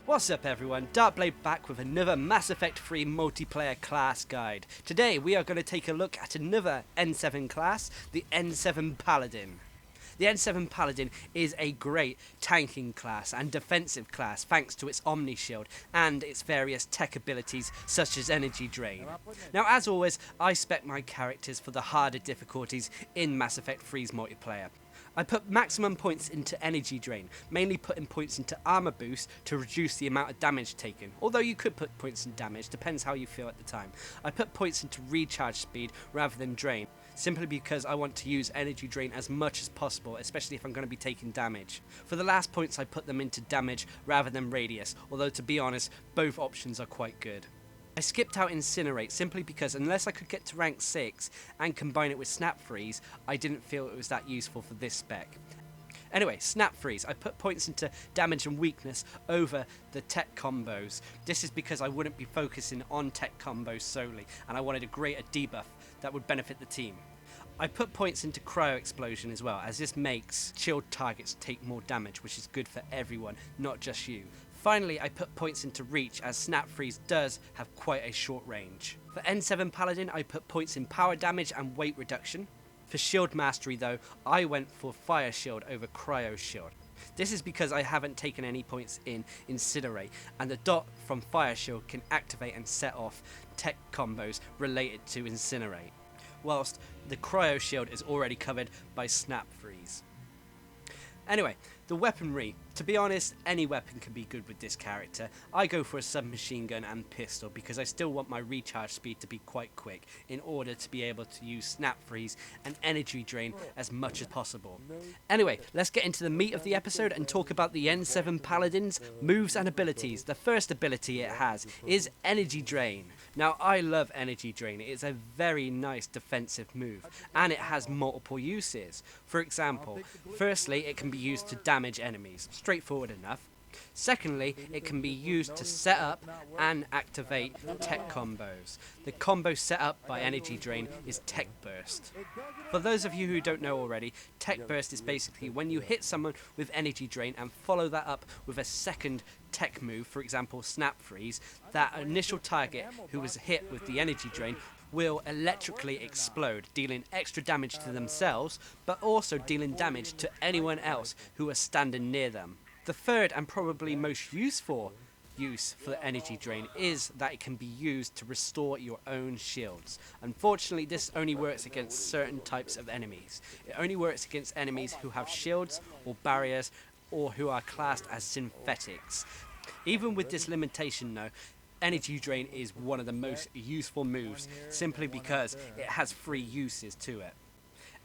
What's up everyone, Darcblade back with another Mass Effect 3 multiplayer class guide. Today we are going to take a look at another N7 class, the N7 Paladin. The N7 Paladin is a great tanking class and defensive class thanks to its onmi-sheild and its various tech abilities such as energy drain. Now as always, I spec my characters for the harder difficulties in Mass Effect 3's multiplayer. I put maximum points into energy drain, mainly putting points into armor boost to reduce the amount of damage taken, although you could put points in damage, depends how you feel at the time. I put points into recharge speed rather than drain, simply because I want to use energy drain as much as possible, especially if I'm going to be taking damage. For the last points I put them into damage rather than radius, although to be honest, both options are quite good. I skipped out Incinerate simply because unless I could get to rank 6 and combine it with Snap Freeze, I didn't feel it was that useful for this spec. Anyway, Snap Freeze. I put points into damage and weakness over the tech combos. This is because I wouldn't be focusing on tech combos solely, and I wanted a greater debuff that would benefit the team. I put points into Cryo Explosion as well, as this makes shield targets take more damage, which is good for everyone, not just you. Finally, I put points into Reach, as Snap Freeze does have quite a short range. For N7 Paladin, I put points in power damage and weight reduction. For Shield Mastery though, I went for Fire Shield over Cryo Shield. This is because I haven't taken any points in Incinerate, and the dot from Fire Shield can activate and set off tech combos related to Incinerate, whilst the Cryo Shield is already covered by Snap Freeze. Anyway, the weaponry. To be honest, any weapon can be good with this character. I go for a submachine gun and pistol because I still want my recharge speed to be quite quick in order to be able to use Snap Freeze and energy drain as much as possible. Anyway, let's get into the meat of the episode and talk about the N7 Paladin's moves and abilities. The first ability it has is energy drain. Now I love energy drain. It is a very nice defensive move and it has multiple uses. For example, firstly it can be used to damage enemies. Straightforward enough. Secondly, it can be used to set up and activate tech combos. The combo set up by energy drain is Tech Burst. For those of you who don't know already, Tech Burst is basically when you hit someone with energy drain and follow that up with a second tech move, for example Snap Freeze, that initial target who was hit with the energy drain will electrically explode, dealing extra damage to themselves, but also dealing damage to anyone else who are standing near them. The third and probably most useful use for the energy drain is that it can be used to restore your own shields. Unfortunately, this only works against certain types of enemies. It only works against enemies who have shields or barriers or who are classed as synthetics. Even with this limitation though, energy drain is one of the most useful moves simply because it has 3 uses to it.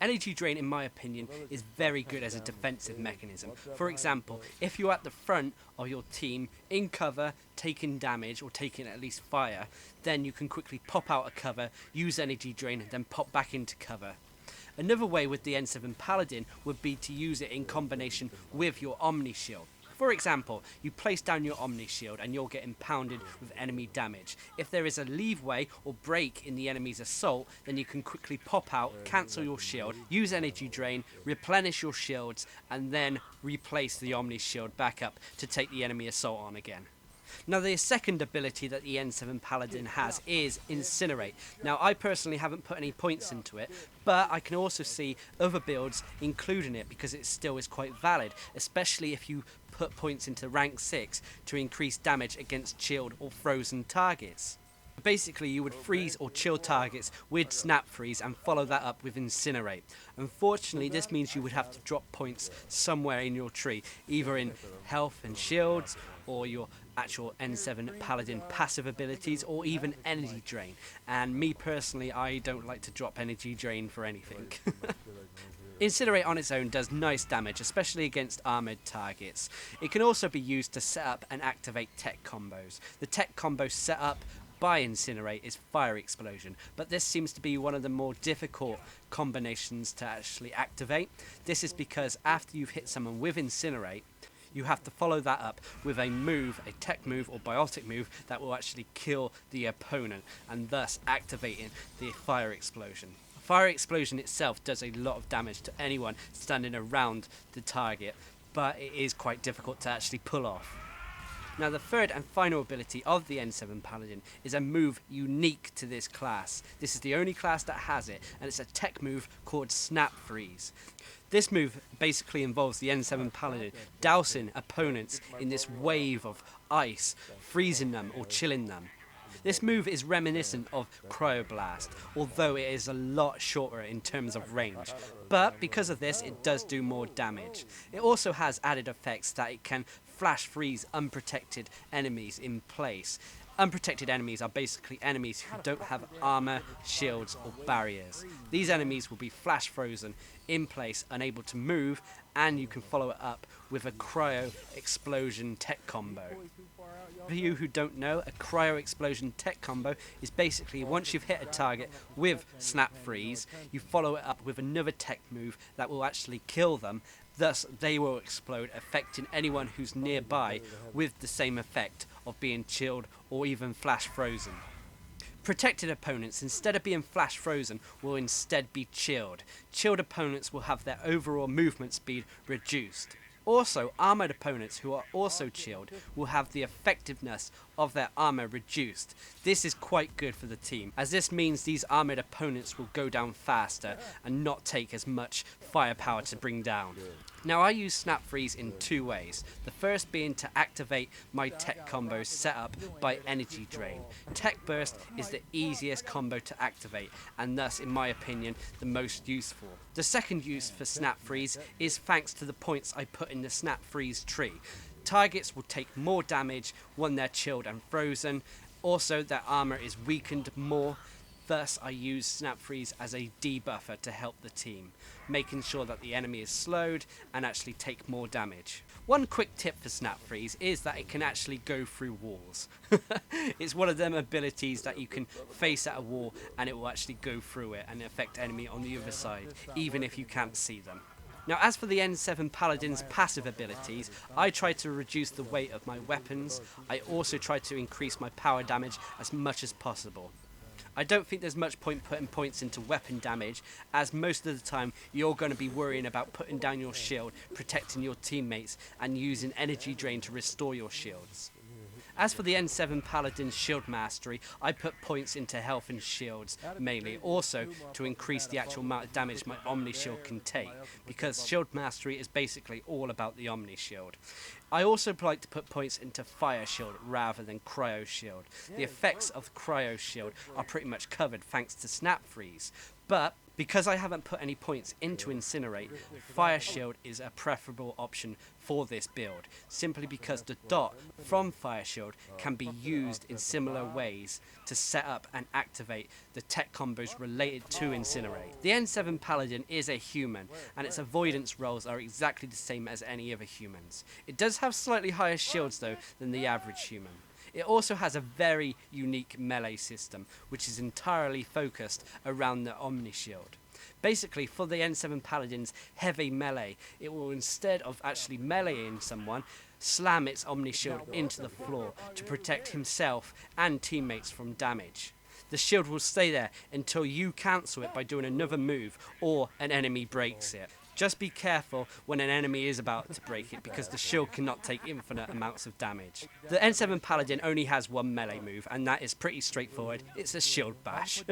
Energy drain, in my opinion, is very good as a defensive mechanism. For example, if you're at the front of your team in cover, taking damage or taking at least fire, then you can quickly pop out of cover, use energy drain, and then pop back into cover. Another way with the N7 Paladin would be to use it in combination with your onmi-sheild. For example, you place down your onmi-sheild and you're getting pounded with enemy damage. If there is a leeway or break in the enemy's assault, then you can quickly pop out, cancel your shield, use energy drain, replenish your shields, and then replace the onmi-sheild back up to take the enemy assault on again. Now the second ability that the N7 Paladin has is Incinerate. Now I personally haven't put any points into it, but I can also see other builds including it because it still is quite valid, especially if you put points into rank 6 to increase damage against chilled or frozen targets. Basically, you would freeze or chill targets with Snap Freeze and follow that up with Incinerate. Unfortunately, this means you would have to drop points somewhere in your tree, either in health and shields, or your actual N7 Paladin passive abilities, or even energy drain. And me personally, I don't like to drop energy drain for anything. Incinerate on its own does nice damage, especially against armoured targets. It can also be used to set up and activate tech combos. The tech combo set up by Incinerate is Fire Explosion, but this seems to be one of the more difficult combinations to actually activate. This is because after you've hit someone with Incinerate, you have to follow that up with a move, a tech move or biotic move that will actually kill the opponent and thus activating the Fire Explosion. Fire Explosion itself does a lot of damage to anyone standing around the target, but it is quite difficult to actually pull off. Now the third and final ability of the N7 Paladin is a move unique to this class. This is the only class that has it, and it's a tech move called Snap Freeze. This move basically involves the N7 Paladin dousing opponents in this wave of ice, freezing them or chilling them. This move is reminiscent of Cryoblast, although it is a lot shorter in terms of range. But because of this, it does do more damage. It also has added effects that it can flash freeze unprotected enemies in place. Unprotected enemies are basically enemies who don't have armor, shields or barriers. These enemies will be flash frozen in place, unable to move, and you can follow it up with a cryo explosion tech combo. For you who don't know, a cryo explosion tech combo is basically once you've hit a target with Snap Freeze, you follow it up with another tech move that will actually kill them. Thus, they will explode, affecting anyone who's nearby with the same effect of being chilled or even flash frozen. Protected opponents, instead of being flash frozen, will instead be chilled. Chilled opponents will have their overall movement speed reduced. Also, armoured opponents who are also chilled will have the effectiveness of their armour reduced. This is quite good for the team, as this means these armoured opponents will go down faster and not take as much firepower to bring down. Now I use Snap Freeze in two ways. The first being to activate my tech combo set up by Energy Drain. Tech Burst is the easiest combo to activate and thus, in my opinion, the most useful. The second use for Snap Freeze is thanks to the points I put in the Snap Freeze tree. Targets will take more damage when they're chilled and frozen. Also, their armor is weakened more. Thus, I use Snap Freeze as a debuffer to help the team, making sure that the enemy is slowed and actually take more damage. One quick tip for Snap Freeze is that it can actually go through walls. It's one of them abilities that you can face at a wall and it will actually go through it and affect enemy on the other side, even if you can't see them. Now, as for the N7 Paladin's passive abilities, I try to reduce the weight of my weapons. I also try to increase my power damage as much as possible. I don't think there's much point putting points into weapon damage, as most of the time you're going to be worrying about putting down your shield, protecting your teammates, and using Energy Drain to restore your shields. As for the N7 Paladin's shield mastery, I put points into health and shields mainly, also to increase the actual amount of damage my omni-shield can take, because shield mastery is basically all about the omni-shield. I also like to put points into fire shield rather than cryo shield. The effects of cryo shield are pretty much covered thanks to Snap Freeze, but because I haven't put any points into Incinerate, Fire Shield is a preferable option for this build, simply because the dot from Fire Shield can be used in similar ways to set up and activate the tech combos related to Incinerate. The N7 Paladin is a human, and its avoidance rolls are exactly the same as any other humans. It does have slightly higher shields though than the average human. It also has a very unique melee system, which is entirely focused around the omni-shield. Basically, for the N7 Paladin's heavy melee, it will, instead of actually meleeing someone, slam its omni-shield into the floor to protect himself and teammates from damage. The shield will stay there until you cancel it by doing another move or an enemy breaks it. Just be careful when an enemy is about to break it, because the shield cannot take infinite amounts of damage. The N7 Paladin only has one melee move, and that is pretty straightforward. It's a shield bash.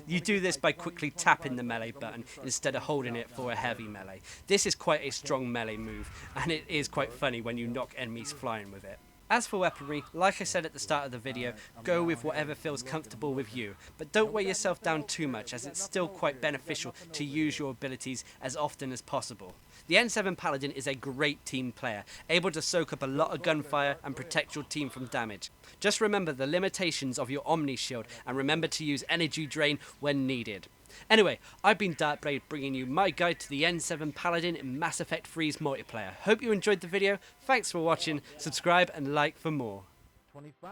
You do this by quickly tapping the melee button instead of holding it for a heavy melee. This is quite a strong melee move, and it is quite funny when you knock enemies flying with it. As for weaponry, like I said at the start of the video, go with whatever feels comfortable with you, but don't weigh yourself down too much, as it's still quite beneficial to use your abilities as often as possible. The N7 Paladin is a great team player, able to soak up a lot of gunfire and protect your team from damage. Just remember the limitations of your Omni-Shield, and remember to use Energy Drain when needed. Anyway, I've been Darcblade, bringing you my guide to the N7 Paladin in Mass Effect 3's multiplayer. Hope you enjoyed the video, thanks for watching, subscribe and like for more. 25.